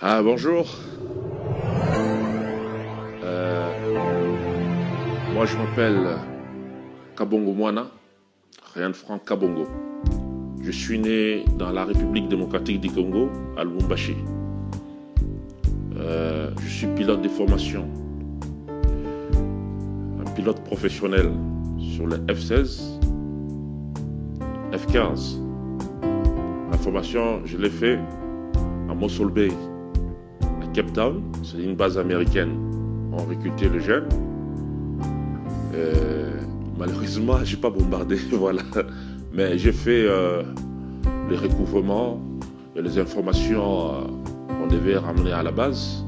Ah, bonjour. Moi, je m'appelle Kabongo Moana, Ryan Frank Kabongo. Je suis né dans la République démocratique du Congo, à Lubumbashi. Je suis pilote de formation, un pilote professionnel sur le F-16, F-15. La formation, je l'ai fait à Mossel Bay, à Cape Town. C'est une base américaine. On recrutait les jeunes. Malheureusement, je n'ai pas bombardé, voilà. Mais j'ai fait les recouvrements et les informations qu'on devait ramener à la base.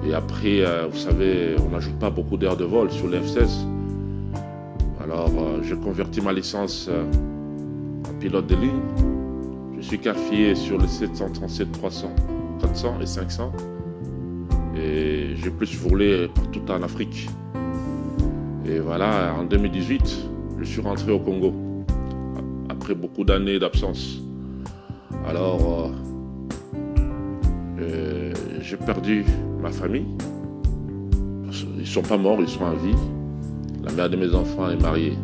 Et après, vous savez, on n'ajoute pas beaucoup d'heures de vol sur le F-16. Alors, j'ai converti ma licence en pilote de ligne. Je suis qualifié sur le 737, 300, 400 et 500. Et j'ai plus volé partout en Afrique. Et voilà, en 2018, je suis rentré au Congo, après beaucoup d'années d'absence. Alors, j'ai perdu ma famille. Ils ne sont pas morts, ils sont en vie. La mère de mes enfants est mariée.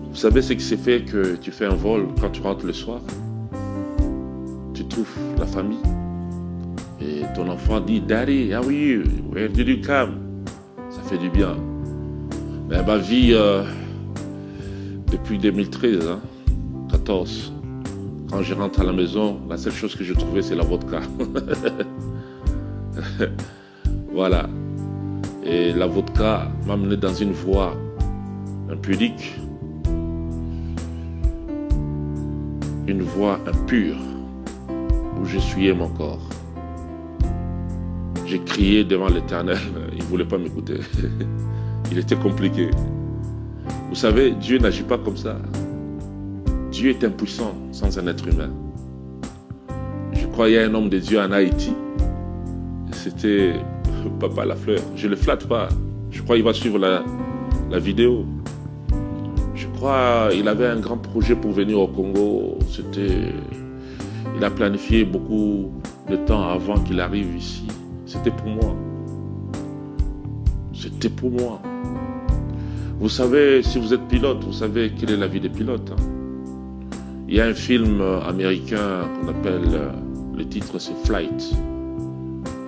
Vous savez ce qui s'est fait que tu fais un vol quand tu rentres le soir? Tu trouves la famille. Et ton enfant dit, Daddy, how are you? Where did you come? Ça fait du bien. Mais ma vie, depuis 2013, 14, quand je rentre à la maison, la seule chose que je trouvais, c'est la vodka. Voilà. Et la vodka m'a mené dans une voie impudique, une voie impure, où j'essuyais mon corps. J'ai crié devant l'Éternel, il ne voulait pas m'écouter. Il était compliqué. Vous savez, Dieu n'agit pas comme ça. Dieu est impuissant sans un être humain. Je croyais à un homme de Dieu en Haïti. C'était Papa Lafleur. Je ne le flatte pas. Je crois qu'il va suivre la vidéo. Je crois qu'il avait un grand projet pour venir au Congo. Il a planifié beaucoup de temps avant qu'il arrive ici. C'était pour moi. C'était pour moi. Vous savez, si vous êtes pilote, vous savez quelle est la vie des pilotes. Il y a un film américain qu'on appelle, le titre c'est Flight,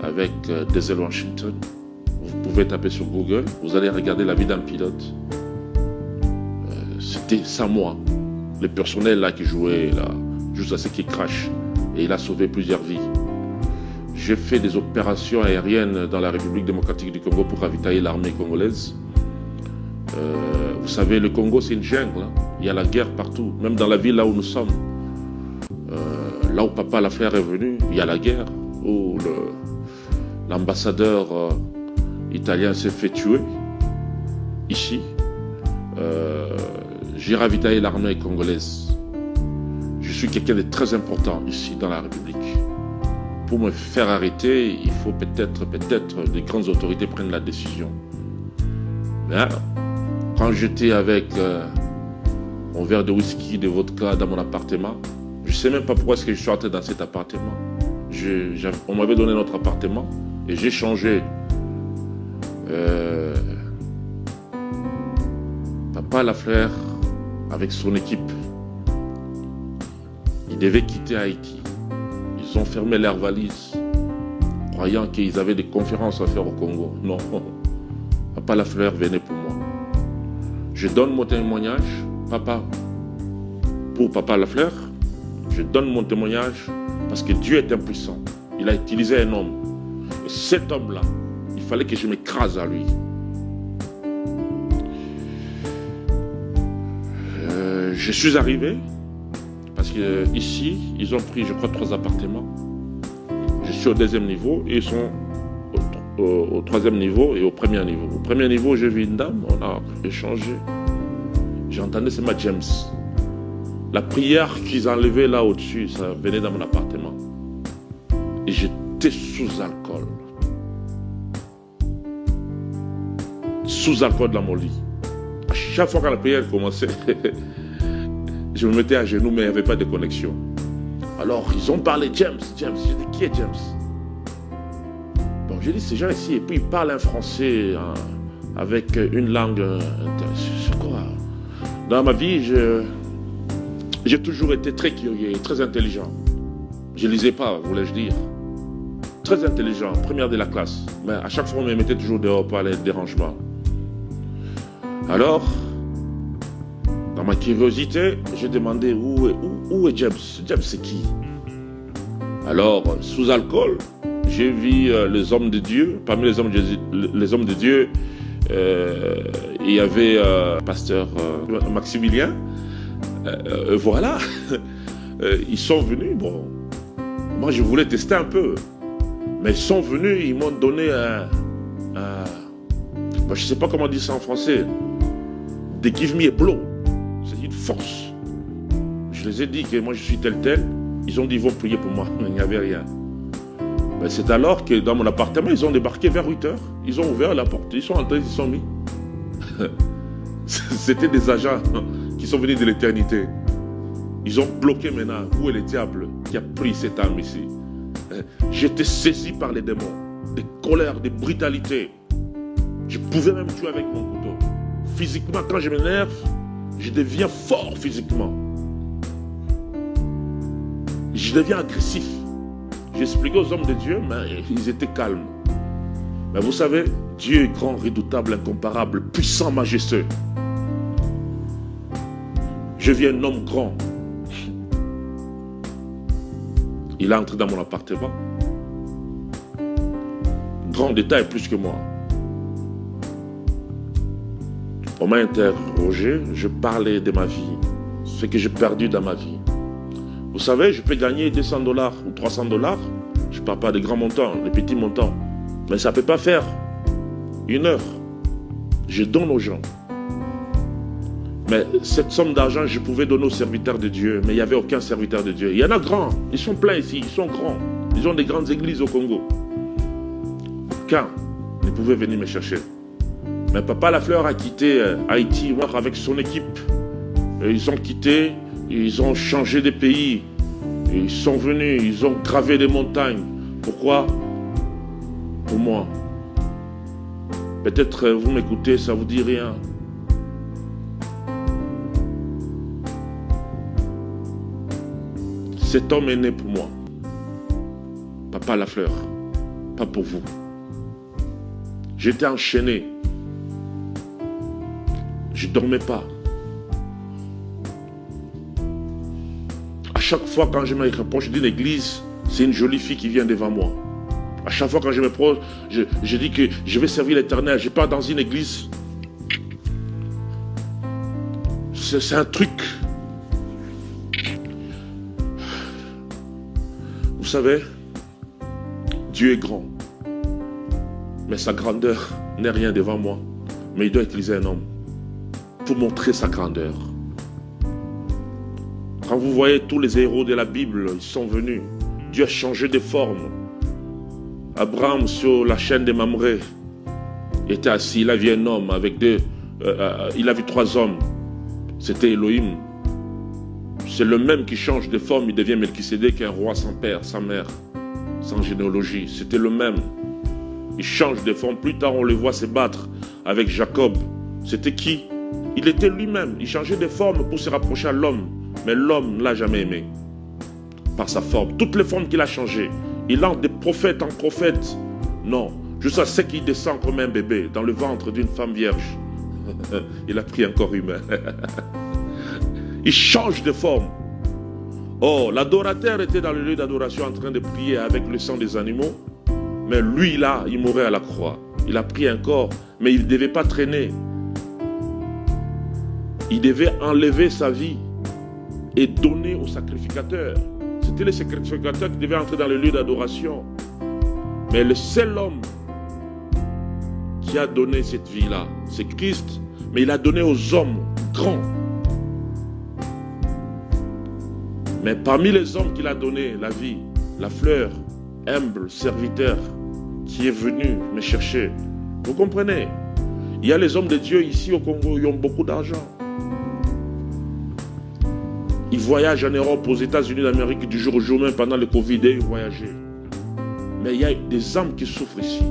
avec Denzel Washington. Vous pouvez taper sur Google, vous allez regarder la vie d'un pilote. C'était ça moi. Le personnel là qui jouait là, juste à ce qui crache. Et il a sauvé plusieurs vies. J'ai fait des opérations aériennes dans la République démocratique du Congo pour ravitailler l'armée congolaise. Vous savez, le Congo, c'est une jungle. Il y a la guerre partout. Même dans la ville là où nous sommes. Là où Papa Lafleur est venu, il y a la guerre. Où l'ambassadeur italien s'est fait tuer. Ici. J'ai ravitaillé l'armée congolaise. Je suis quelqu'un de très important ici dans la République. Pour me faire arrêter, il faut peut-être les grandes autorités prennent la décision. Mais quand j'étais avec mon verre de whisky, de vodka dans mon appartement, je ne sais même pas pourquoi est-ce que je suis entré dans cet appartement. On m'avait donné notre appartement et j'ai changé. Papa Lafleur, avec son équipe, il devait quitter Haïti. Ils ont fermé leurs valises, croyant qu'ils avaient des conférences à faire au Congo. Non, Papa Lafleur venait pour moi. Je donne mon témoignage, pour Papa Lafleur. Je donne mon témoignage parce que Dieu est impuissant. Il a utilisé un homme. Et cet homme-là, il fallait que je m'écrase à lui. Je suis arrivé. Parce qu'ici, ils ont pris, je crois, 3 appartements. Je suis au 2e niveau et ils sont au 3e niveau et au 1er niveau. Au 1er niveau, j'ai vu une dame, on a échangé. J'entendais, c'est ma James. La prière qu'ils enlevaient là au-dessus, ça venait dans mon appartement. Et j'étais sous alcool. Sous alcool dans mon lit. À chaque fois que la prière commençait, je me mettais à genoux, mais il n'y avait pas de connexion. Alors, ils ont parlé James. J'ai dit, qui est James? Bon, j'ai dit, ces gens ici, et puis ils parlent un français avec une langue. C'est quoi? Dans ma vie, j'ai toujours été très curieux et très intelligent. Je ne lisais pas, voulais-je dire. Très intelligent, première de la classe. Mais à chaque fois, on me mettait toujours dehors par les dérangements. Alors, dans ma curiosité, j'ai demandé où est James? James, c'est qui? Alors, sous alcool, j'ai vu les hommes de Dieu. Parmi les hommes de Dieu, il y avait pasteur Maximilien. Voilà. Ils sont venus. Bon, moi, je voulais tester un peu. Mais ils sont venus, ils m'ont donné je ne sais pas comment dire ça en français. They give me a blow. C'est une force. Je les ai dit que moi je suis tel. Ils ont dit ils vont prier pour moi. Il n'y avait rien. Mais c'est alors que dans mon appartement, ils ont débarqué vers 8h. Ils ont ouvert la porte. Ils sont entrés, ils sont mis. C'était des agents qui sont venus de l'éternité. Ils ont bloqué maintenant. Où est le diable qui a pris cette âme ici? J'étais saisi par les démons. Des colères, des brutalités. Je pouvais même tuer avec mon couteau. Physiquement, quand je m'énerve, je deviens fort physiquement. Je deviens agressif. J'expliquais aux hommes de Dieu, mais ils étaient calmes. Mais vous savez, Dieu est grand, redoutable, incomparable, puissant, majestueux. Je vis un homme grand. Il est entré dans mon appartement. Grand détail plus que moi. On m'a interrogé, je parlais de ma vie, ce que j'ai perdu dans ma vie. Vous savez, je peux gagner $200 ou $300. Je ne parle pas des grands montants, des petits montants. Mais ça ne peut pas faire 1 heure. Je donne aux gens. Mais cette somme d'argent, je pouvais donner aux serviteurs de Dieu. Mais il n'y avait aucun serviteur de Dieu. Il y en a grands. Ils sont pleins ici. Ils sont grands. Ils ont des grandes églises au Congo. Aucun ne pouvait venir me chercher. Mais Papa Lafleur a quitté Haïti avec son équipe. Et ils ont quitté, ils ont changé de pays. Et ils sont venus, ils ont gravé des montagnes. Pourquoi? Pour moi. Peut-être vous m'écoutez, ça ne vous dit rien. Cet homme est né pour moi. Papa Lafleur. Pas pour vous. J'étais enchaîné. Je ne dormais pas. À chaque fois quand je me rapproche d'une église, c'est une jolie fille qui vient devant moi. À chaque fois quand je me rapproche, je dis que je vais servir l'Éternel. Je pars dans une église. C'est un truc. Vous savez, Dieu est grand. Mais sa grandeur n'est rien devant moi. Mais il doit utiliser un homme pour montrer sa grandeur. Quand vous voyez tous les héros de la Bible, ils sont venus. Dieu a changé de forme. Abraham sur la chaîne de Mamré était assis. Il a vu un homme avec il a vu 3 hommes. C'était Elohim. C'est le même qui change de forme. Il devient Melchisédek, un roi sans père, sans mère, sans généalogie. C'était le même. Il change de forme. Plus tard, on le voit se battre avec Jacob. C'était qui? Il était lui-même. Il changeait de forme pour se rapprocher à l'homme. Mais l'homme ne l'a jamais aimé. Par sa forme. Toutes les formes qu'il a changées. Il entre des prophètes en prophètes. Non. Jusqu'à ce qu'il descend comme un bébé dans le ventre d'une femme vierge. Il a pris un corps humain. Il change de forme. Oh, l'adorateur était dans le lieu d'adoration en train de prier avec le sang des animaux. Mais lui, là, il mourait à la croix. Il a pris un corps, mais il ne devait pas traîner. Il devait enlever sa vie et donner au sacrificateur. C'était le sacrificateur qui devait entrer dans le lieu d'adoration. Mais le seul homme qui a donné cette vie-là, c'est Christ. Mais il a donné aux hommes grands. Mais parmi les hommes qu'il a donné la vie, la fleur, humble serviteur, qui est venu me chercher. Vous comprenez? Il y a les hommes de Dieu ici au Congo, ils ont beaucoup d'argent. Il voyage en Europe, aux États-Unis d'Amérique, du jour au jour, même pendant le Covid, et il voyageait. Mais il y a des âmes qui souffrent ici.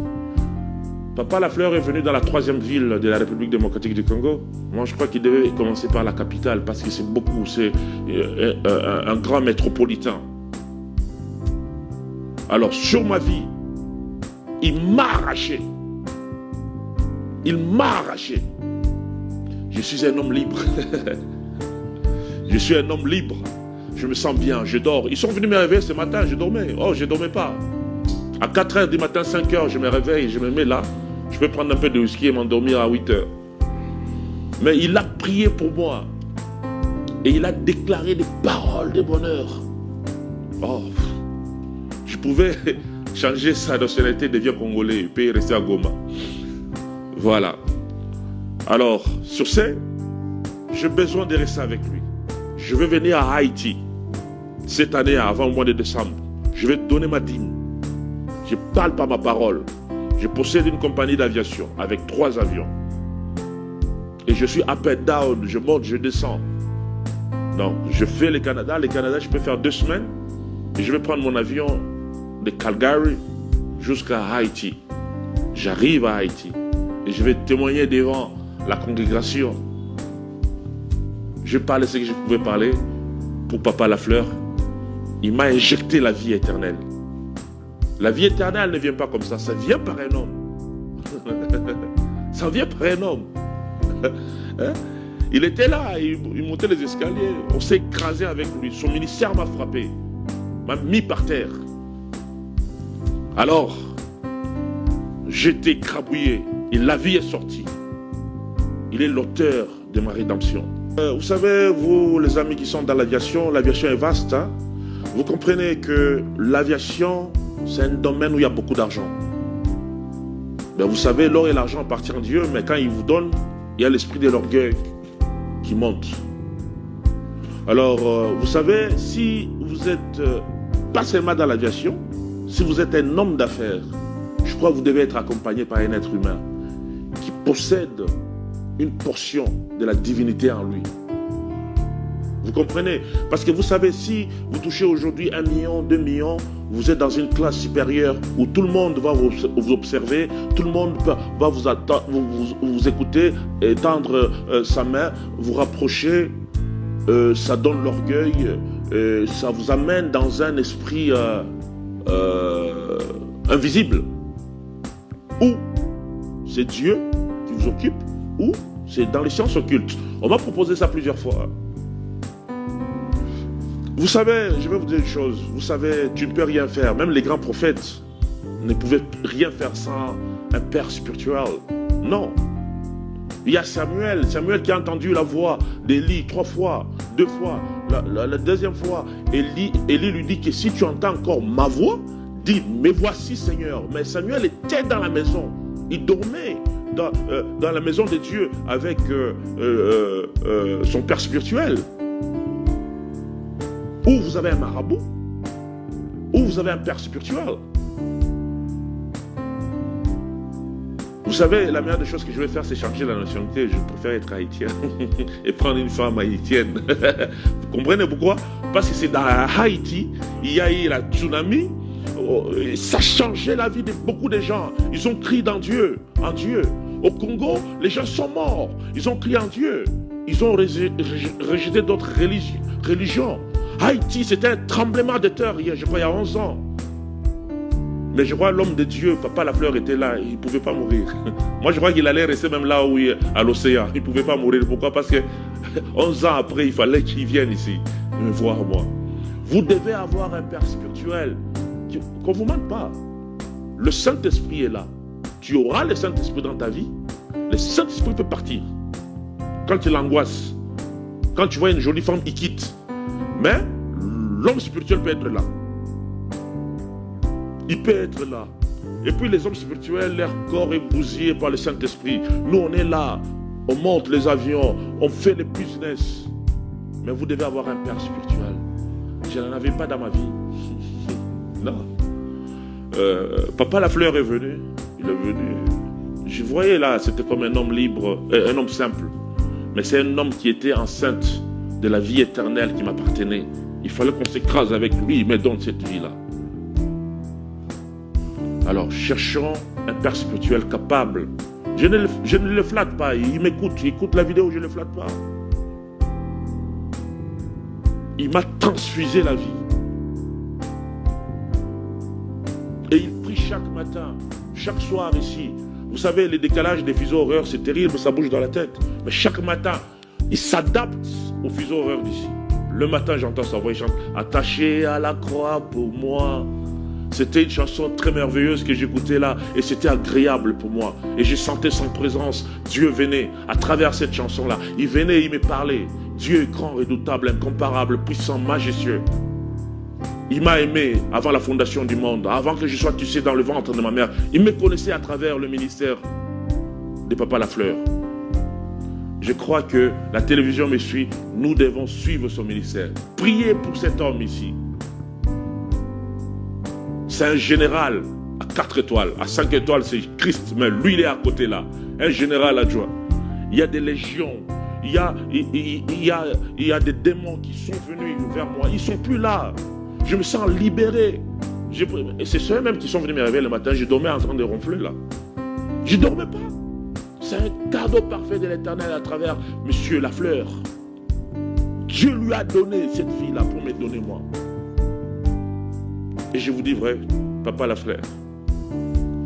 Papa Lafleur est venu dans la 3e ville de la République démocratique du Congo. Moi, je crois qu'il devait commencer par la capitale, parce que c'est beaucoup, c'est un grand métropolitain. Alors, sur ma vie, il m'a arraché. Il m'a arraché. Je suis un homme libre. Je suis un homme libre. Je me sens bien, je dors. Ils sont venus me réveiller ce matin, je dormais. Oh, je ne dormais pas. À 4 h du matin, 5 h, je me réveille, je me mets là. Je peux prendre un peu de whisky et m'endormir à 8 h. Mais il a prié pour moi. Et il a déclaré des paroles de bonheur. Oh, je pouvais changer sa nationalité de vieux Congolais et puis rester à Goma. Voilà. Alors, sur ce, j'ai besoin de rester avec lui. Je vais venir à Haïti cette année avant le mois de décembre. Je vais donner ma dîme. Je parle par ma parole. Je possède une compagnie d'aviation avec 3 avions. Et je suis up and down. Je monte, je descends. Donc, je fais le Canada. Le Canada, je peux faire 2 semaines. Et je vais prendre mon avion de Calgary jusqu'à Haïti. J'arrive à Haïti. Et je vais témoigner devant la congrégation. Je parlais ce que je pouvais parler pour Papa Lafleur. Il m'a injecté la vie éternelle. La vie éternelle ne vient pas comme ça vient par un homme. Ça vient par un homme. Hein? Il était là, il montait les escaliers, on s'est écrasé avec lui. Son ministère m'a frappé, m'a mis par terre. Alors, j'étais écrabouillé et la vie est sortie. Il est l'auteur de ma rédemption. Vous savez, vous les amis qui sont dans l'aviation est vaste. Hein? Vous comprenez que l'aviation, c'est un domaine où il y a beaucoup d'argent. Ben vous savez, l'or et l'argent appartiennent à Dieu, mais quand il vous donne, il y a l'esprit de l'orgueil qui monte. Alors, vous savez, si vous êtes pas seulement dans l'aviation, si vous êtes un homme d'affaires, je crois que vous devez être accompagné par un être humain qui possède une portion de la divinité en lui. Vous comprenez? Parce que vous savez, si vous touchez aujourd'hui 1 million, 2 millions, vous êtes dans une classe supérieure où tout le monde va vous observer, tout le monde va vous écouter, étendre sa main, vous rapprocher, ça donne l'orgueil, ça vous amène dans un esprit invisible. Ou c'est Dieu qui vous occupe, ou c'est dans les sciences occultes. On m'a proposé ça plusieurs fois. Vous savez, je vais vous dire une chose. Vous savez, tu ne peux rien faire. Même les grands prophètes ne pouvaient rien faire sans un père spirituel. Non. Il y a Samuel qui a entendu la voix d'Élie 3 fois, 2 fois. La deuxième fois, Élie lui dit que si tu entends encore ma voix, dis, mais voici Seigneur. Mais Samuel était dans la maison. Il dormait dans la maison de Dieu avec son père spirituel. Ou vous avez un marabout, ou vous avez un père spirituel. Vous savez, la meilleure des choses que je vais faire, c'est changer la nationalité. Je préfère être haïtien et prendre une femme haïtienne. Vous comprenez pourquoi? Parce que c'est dans Haïti, il y a eu la tsunami. Ça changeait la vie de beaucoup de gens. Ils ont crié en Dieu. Au Congo, les gens sont morts. Ils ont crié en Dieu. Ils ont rejeté d'autres religions. Haïti, c'était un tremblement de terre, je crois, il y a 11 ans. Mais je crois l'homme de Dieu, Papa Lafleur était là, il ne pouvait pas mourir. Moi, je crois qu'il allait rester même là où il est, à l'océan. Il ne pouvait pas mourir. Pourquoi? Parce que 11 ans après, il fallait qu'il vienne ici me voir, moi. Vous devez avoir un père spirituel. Qu'on ne vous mente pas. Le Saint-Esprit est là. Tu auras le Saint-Esprit dans ta vie. Le Saint-Esprit peut partir. Quand il angoisse, quand tu vois une jolie femme, il quitte. Mais l'homme spirituel peut être là. Il peut être là. Et puis les hommes spirituels, leur corps est bousillé par le Saint-Esprit. Nous, on est là. On monte les avions. On fait les business. Mais vous devez avoir un père spirituel. Je n'en avais pas dans ma vie. Non. Papa Lafleur est venu. Il est venu. Je voyais là, c'était comme un homme libre, un homme simple. Mais c'est un homme qui était enceinte de la vie éternelle qui m'appartenait. Il fallait qu'on s'écrase avec lui, il me donne cette vie-là. Alors, cherchons un Père spirituel capable. Je ne le flatte pas, il m'écoute, il écoute la vidéo, je ne le flatte pas. Il m'a transfusé la vie. Et il prie chaque matin, chaque soir ici. Vous savez, les décalages des fuseaux horaires, c'est terrible, ça bouge dans la tête. Mais chaque matin, il s'adapte aux fuseaux horaires d'ici. Le matin, j'entends sa voix, il chante « Attaché à la croix pour moi ». C'était une chanson très merveilleuse que j'écoutais là et c'était agréable pour moi. Et je sentais son présence. Dieu venait à travers cette chanson-là. Il venait, il me parlait. Dieu est grand, redoutable, incomparable, puissant, majestueux. Il m'a aimé avant la fondation du monde, avant que je sois tissé dans le ventre de ma mère. Il me connaissait à travers le ministère de Papa Lafleur. Je crois que la télévision me suit. Nous devons suivre son ministère. Priez pour cet homme ici. C'est un général à 4 étoiles. À 5 étoiles, c'est Christ, mais lui, il est à côté là. Un général adjoint. Il y a des légions. Il y a des démons qui sont venus vers moi. Ils ne sont plus là. Je me sens libéré. Et c'est ceux-mêmes qui sont venus me réveiller le matin. Je dormais en train de ronfler là. Je ne dormais pas. C'est un cadeau parfait de l'Éternel à travers Monsieur Lafleur. Dieu lui a donné cette vie-là pour me donner moi. Et je vous dis vrai, Papa Lafleur,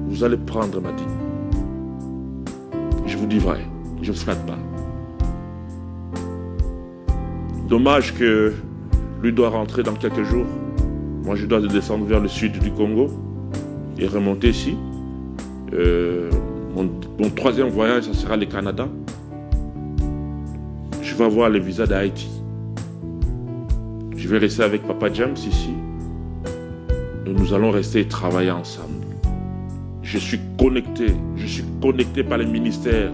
vous allez prendre ma vie. Je vous dis vrai, je ne flatte pas. Dommage que lui doit rentrer dans quelques jours. Moi, je dois descendre vers le sud du Congo et remonter ici. Mon troisième voyage, ça sera le Canada. Je vais avoir le visa d'Haïti. Je vais rester avec Papa James ici. Et nous allons rester et travailler ensemble. Je suis connecté par le ministère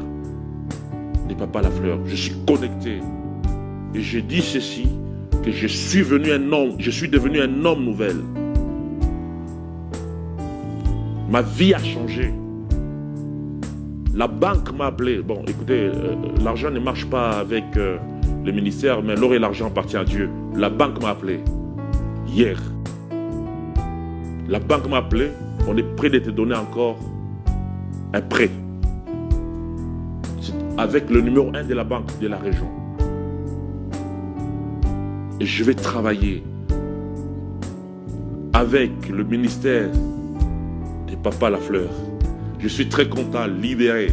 de Papa Lafleur. Je suis connecté. Et je dis ceci, que je suis devenu un homme nouvel. Ma vie a changé. La banque m'a appelé. Bon, écoutez, l'argent ne marche pas avec le ministère, mais l'or et l'argent appartiennent à Dieu. La banque m'a appelé hier. La banque m'a appelé. On est prêt de te donner encore un prêt. C'est avec le numéro 1 de la banque de la région. Et je vais travailler avec le ministère de Papa Lafleur. Je suis très content, libéré.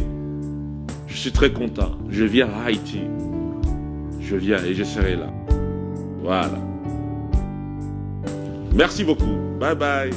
Je suis très content. Je viens à Haïti. Je viens et je serai là. Voilà. Merci beaucoup. Bye bye.